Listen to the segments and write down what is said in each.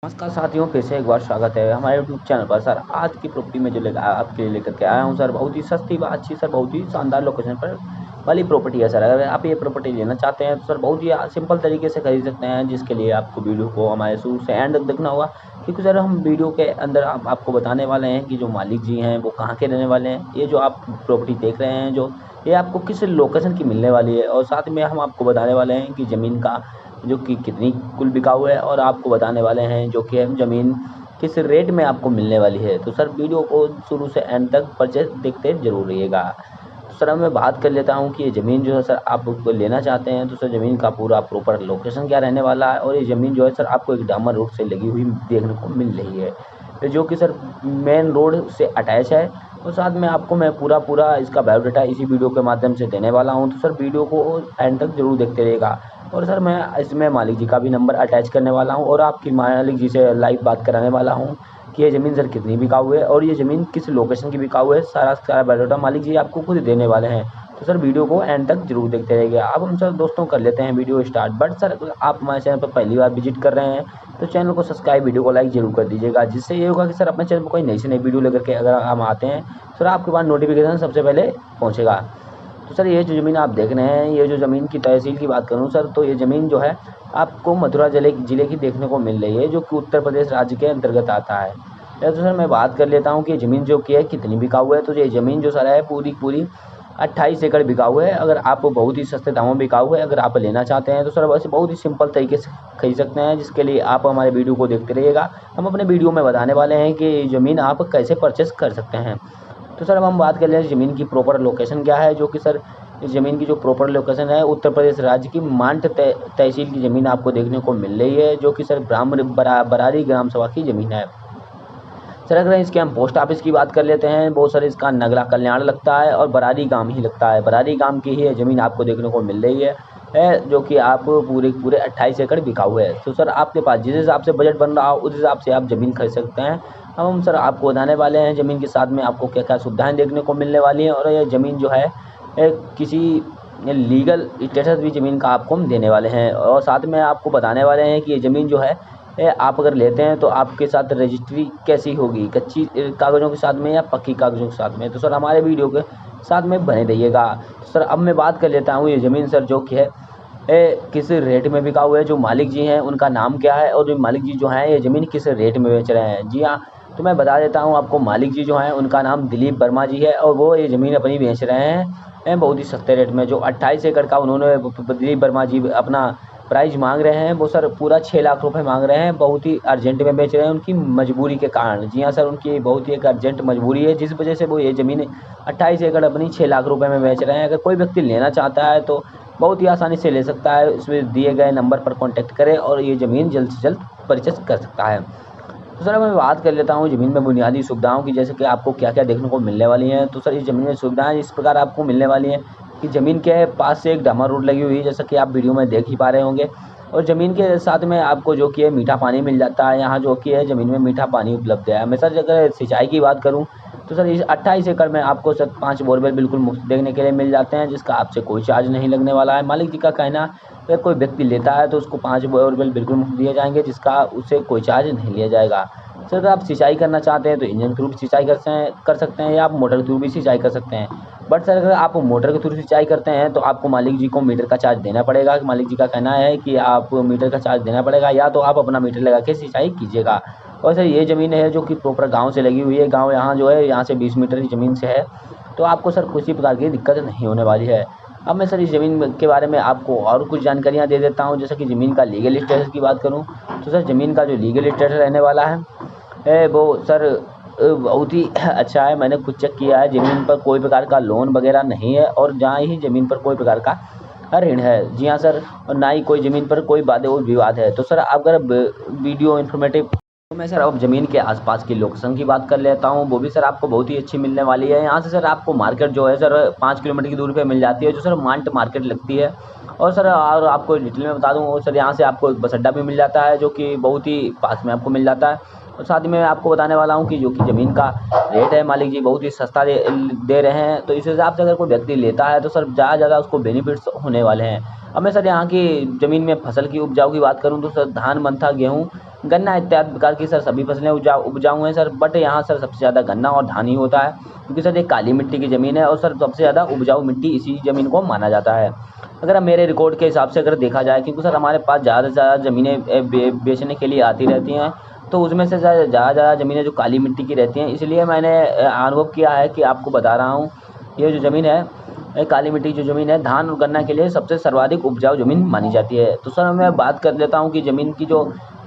नमस्कार साथियों, फिर से एक बार स्वागत है हमारे यूट्यूब चैनल पर। सर आज की प्रॉपर्टी में जो लेकर आपके लिए लेकर के आया हूँ सर, बहुत ही सस्ती व अच्छी सर, बहुत ही शानदार लोकेशन पर वाली प्रॉपर्टी है सर। अगर आप ये प्रॉपर्टी लेना चाहते हैं तो सर बहुत ही सिंपल तरीके से खरीद सकते हैं, जिसके लिए आपको वीडियो को हमारे शुरू से एंड तक देखना होगा, क्योंकि सर हम वीडियो के अंदर आपको बताने वाले हैं कि जो मालिक जी हैं वो कहाँ के रहने वाले हैं। ये जो आप प्रॉपर्टी देख रहे हैं जो ये आपको किस लोकेशन की मिलने वाली है, और साथ में हम आपको बताने वाले हैं कि ज़मीन का जो कि कितनी कुल बिकाऊ है, और आपको बताने वाले हैं जो कि ज़मीन किस रेट में आपको मिलने वाली है। तो सर वीडियो को शुरू से एंड तक परचेस देखते जरूर रहिएगा। तो सर मैं बात कर लेता हूँ कि ये ज़मीन जो है सर आप लेना चाहते हैं तो सर ज़मीन का पूरा प्रॉपर लोकेशन क्या रहने वाला है, और ये ज़मीन जो है सर आपको एक डामर रोड से लगी हुई देखने को मिल रही है, जो कि सर मेन रोड से अटैच है। और साथ में आपको मैं पूरा इसका बायोडाटा इसी वीडियो के माध्यम से देने वाला हूं, तो सर वीडियो को एंड तक जरूर देखते रहिएगा। और सर मैं इसमें मालिक जी का भी नंबर अटैच करने वाला हूं, और आपकी मालिक जी से लाइव बात कराने वाला हूं कि ये ज़मीन सर कितनी बिकाऊ है और ये ज़मीन किस लोकेशन की बिकाऊ है। सारा बायोडाटा मालिक जी आपको खुद देने वाले हैं, तो सर वीडियो को एंड तक जरूर देखते रहिएगा। अब हम सर दोस्तों कर लेते हैं वीडियो स्टार्ट। बट सर आप हमारे चैनल पर पहली बार विजिट कर रहे हैं तो चैनल को सब्सक्राइब, वीडियो को लाइक जरूर कर दीजिएगा, जिससे ये होगा कि सर अपने चैनल पर कोई नई से नई वीडियो लेकर के अगर हम आते हैं सर आपके पास नोटिफिकेशन सबसे पहले पहुंचेगा। तो सर ये जो ज़मीन आप देख रहे हैं, ये जो ज़मीन की तहसील की बात करूं सर, तो ये ज़मीन जो है आपको मथुरा जिले की देखने को मिल रही है, जो कि उत्तर प्रदेश राज्य के अंतर्गत आता है। तो सर मैं बात कर लेता हूँ कि ज़मीन जो की है कितनी बिकाऊ है। तो ये ज़मीन जो सर है पूरी 28 एकड़ बिकाऊ है। अगर आप बहुत ही सस्ते दामों में बिकाऊ है, अगर आप लेना चाहते हैं तो सर वैसे बहुत ही सिंपल तरीके से खरीद सकते हैं, जिसके लिए आप हमारे वीडियो को देखते रहिएगा। हम अपने वीडियो में बताने वाले हैं कि ज़मीन आप कैसे परचेस कर सकते हैं। तो सर अब हम बात कर लें ज़मीन की प्रॉपर लोकेशन क्या है, जो कि सर इस ज़मीन की जो प्रॉपर लोकेशन है उत्तर प्रदेश राज्य की मांड तहसील की ज़मीन आपको देखने को मिल रही है, जो कि सर बरारी ग्राम सभा की ज़मीन है। सर अगर इसके हम पोस्ट ऑफिस की बात कर लेते हैं, बहुत सारे इसका नगला कल्याण लगता है और बरारी गांव ही लगता है। बरारी गांव की ही ज़मीन आपको देखने को मिल रही है, जो कि आप पूरे 28 एकड़ बिकाऊ है। तो सर आपके पास जिस हिसाब से बजट बन रहा हो उस हिसाब से आप ज़मीन खरीद सकते हैं। अब हम सर आपको बताने वाले हैं ज़मीन के साथ में आपको क्या क्या सुविधाएँ देखने को मिलने वाली हैं, और यह ज़मीन जो है किसी लीगल स्टेटस भी ज़मीन का आपको हम देने वाले हैं। और साथ में आपको बताने वाले हैं कि ये ज़मीन जो है आप अगर लेते हैं तो आपके साथ रजिस्ट्री कैसी होगी, कच्ची कागज़ों के साथ में या पक्की कागज़ों के साथ में। तो सर हमारे वीडियो के साथ में बने रहिएगा। तो सर अब मैं बात कर लेता हूँ ये ज़मीन सर जो कि है किस रेट में बिकाऊ है, जो मालिक जी हैं उनका नाम क्या है, और जो मालिक जी जो हैं ये ज़मीन किस रेट में बेच रहे हैं। जी हाँ, तो मैं बता देता हूँ आपको, मालिक जी जो हैं उनका नाम दिलीप वर्मा जी है, और वो ये ज़मीन अपनी बेच रहे हैं बहुत ही सस्ते रेट में। जो 28 एकड़ का उन्होंने दिलीप वर्मा जी अपना प्राइस मांग रहे हैं, वो सर पूरा 6 लाख रुपए मांग रहे हैं। बहुत ही अर्जेंट में बेच रहे हैं उनकी मजबूरी के कारण। जी हाँ सर, उनकी बहुत ही एक अर्जेंट मजबूरी है, जिस वजह से वो ये ज़मीन 28 एकड़ अपनी 6 लाख रुपए में बेच रहे हैं। अगर कोई व्यक्ति लेना चाहता है तो बहुत ही आसानी से ले सकता है, इसमें दिए गए नंबर पर कॉन्टैक्ट करें और ये ज़मीन जल्द से जल्द परचेस कर सकता है। तो सर मैं बात कर लेता हूँ ज़मीन में बुनियादी सुविधाओं की, जैसे कि आपको क्या क्या देखने को मिलने वाली हैं। तो सर इस ज़मीन में सुविधाएं इस प्रकार आपको मिलने वाली हैं कि ज़मीन के पास से एक डामर रोड लगी हुई है, जैसा कि आप वीडियो में देख ही पा रहे होंगे। और ज़मीन के साथ में आपको जो कि है मीठा पानी मिल जाता है। यहाँ जो कि है ज़मीन में मीठा पानी उपलब्ध है। मैं सर अगर सिंचाई की बात करूँ तो सर इस 28 एकड़ में आपको सर 5 बोरवेल बिल्कुल मुफ्त देखने के लिए मिल जाते हैं, जिसका आपसे कोई चार्ज नहीं लगने वाला है। मालिक जी का कहना अगर कोई व्यक्ति लेता है तो उसको 5 बोरवेल बिल्कुल मुफ्त दिए जाएंगे, जिसका उससे कोई चार्ज नहीं लिया जाएगा। सर अगर आप सिंचाई करना चाहते हैं तो इंजन थ्रू भी सिंचाई कर सकते हैं, या आप मोटर थ्रू भी सिंचाई कर सकते हैं। बट सर अगर आप मोटर के थ्रू सिंचाई करते हैं तो आपको मालिक जी को मीटर का चार्ज देना पड़ेगा। मालिक जी का कहना है कि आप मीटर का चार्ज देना पड़ेगा, या तो आप अपना मीटर लगा के सिंचाई कीजिएगा। और सर ये ज़मीन है जो कि प्रॉपर गाँव से लगी हुई है। गाँव यहाँ जो है यहाँ से 20 मीटर की ज़मीन से है, तो आपको सर किसी प्रकार की दिक्कत नहीं होने वाली है। अब मैं सर इस ज़मीन के बारे में आपको और कुछ जानकारियाँ दे देता हूँ। जैसे कि ज़मीन का लीगल स्टेटस की बात करूँ तो सर ज़मीन का जो लीगल स्टेटस रहने वाला है वो सर बहुत ही अच्छा है। मैंने खुद चेक किया है, ज़मीन पर कोई प्रकार का लोन वगैरह नहीं है, और जहाँ ही ज़मीन पर कोई प्रकार का ऋण है। जी हाँ सर, और ना ही कोई ज़मीन पर कोई वाद विवाद है। तो सर अगर वीडियो इन्फॉर्मेटिव तो मैं सर अब ज़मीन के आसपास की लोकेशन की बात कर लेता हूँ, वो भी सर आपको बहुत ही अच्छी मिलने वाली है। यहाँ से सर आपको मार्केट जो है सर 5 किलोमीटर की दूरी पे मिल जाती है, जो सर मांट मार्केट लगती है। और सर और आपको डिटेल में बता दूँ सर, यहाँ से आपको बस अड्डा भी मिल जाता है, जो कि बहुत ही पास में आपको मिल जाता है। और साथ ही में आपको बताने वाला हूँ कि जो कि ज़मीन का रेट है मालिक जी बहुत ही सस्ता दे रहे हैं। तो इस हिसाब से अगर कोई व्यक्ति लेता है तो सर ज़्यादा उसको बेनिफिट्स होने वाले हैं। अब मैं सर यहाँ की ज़मीन में फसल की उपजाऊ की बात करूँ तो सर धान, मंथा, गेहूँ गन्ना इत्यादि प्रकार की सर सभी फसलें उपजाऊ हैं सर, बट यहाँ सर सबसे ज़्यादा गन्ना और धान ही होता है, क्योंकि सर ये काली मिट्टी की ज़मीन है और सर सबसे ज़्यादा उपजाऊ मिट्टी इसी ज़मीन को माना जाता है। अगर हम मेरे रिकॉर्ड के हिसाब से अगर देखा जाए, क्योंकि सर हमारे पास ज़्यादा से ज़्यादा ज़मीनें बेचने के लिए आती रहती हैं, तो उसमें से ज़्यादा ज़मीनें जो काली मिट्टी की रहती हैं, इसलिए मैंने अनुभव किया है कि आपको बता रहा हूँ, ये जो ज़मीन है काली मिट्टी जो ज़मीन है धान और गन्ना के लिए सबसे सर्वाधिक उपजाऊ ज़मीन मानी जाती है। तो सर मैं बात कर लेता हूँ कि ज़मीन की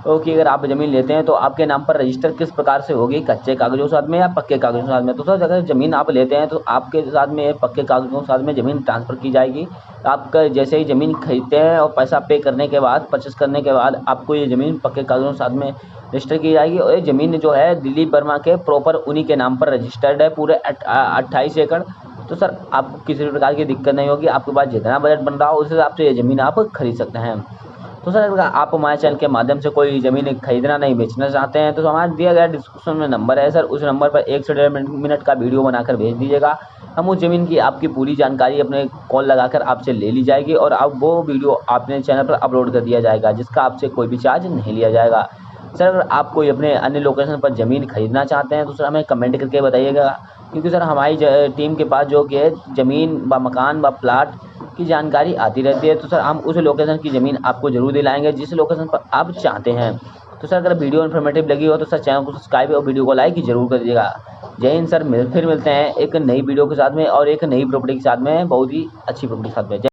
कि अगर आप ज़मीन लेते हैं तो आपके नाम पर रजिस्टर किस प्रकार से होगी, कच्चे कागज़ों के साथ में या पक्के कागज़ों के साथ में। तो सर अगर ज़मीन आप लेते हैं तो आपके साथ में पक्के कागज़ों के साथ में ज़मीन ट्रांसफ़र की जाएगी। आपका जैसे ही ज़मीन खरीदते हैं और पैसा पे करने के बाद, परचेस करने के बाद आपको ये ज़मीन पक्के कागज़ों के साथ में रजिस्टर की जाएगी और ये ज़मीन जो है दिलीप वर्मा के प्रॉपर उन्हीं के नाम पर रजिस्टर्ड है, पूरे 28 एकड़। तो सर आपको किसी भी प्रकार की दिक्कत नहीं होगी, आपके पास जितना बजट बन रहा हो उस हिसाब से ये ज़मीन आप खरीद सकते हैं। तो सर अगर आप हमारे चैनल के माध्यम से कोई ज़मीन खरीदना नहीं बेचना चाहते हैं तो हमारा दिया गया डिस्क्रिप्शन में नंबर है सर, उस नंबर पर 1 से 1.5 मिनट का वीडियो बनाकर भेज दीजिएगा। हम उस ज़मीन की आपकी पूरी जानकारी अपने कॉल लगाकर आपसे ले ली जाएगी और अब वो वीडियो अपने चैनल पर अपलोड कर दिया जाएगा, जिसका आपसे कोई भी चार्ज नहीं लिया जाएगा। सर अगर आप कोई अपने अन्य लोकेशन पर ज़मीन खरीदना चाहते हैं तो सर हमें कमेंट करके बताइएगा, क्योंकि सर हमारी टीम के पास जो कि है ज़मीन व मकान व प्लाट की जानकारी आती रहती है। तो सर हम उस लोकेशन की ज़मीन आपको ज़रूर दिलाएंगे जिस लोकेशन पर आप चाहते हैं। तो सर अगर वीडियो इन्फॉर्मेटिव लगी हो तो सर चैनल को सब्सक्राइब और वीडियो को लाइक ज़रूर कर दीजिएगा। जय हिंद सर, फिर मिलते हैं एक नई वीडियो के साथ में और एक नई प्रॉपर्टी के साथ में, बहुत ही अच्छी प्रॉपर्टी के साथ में।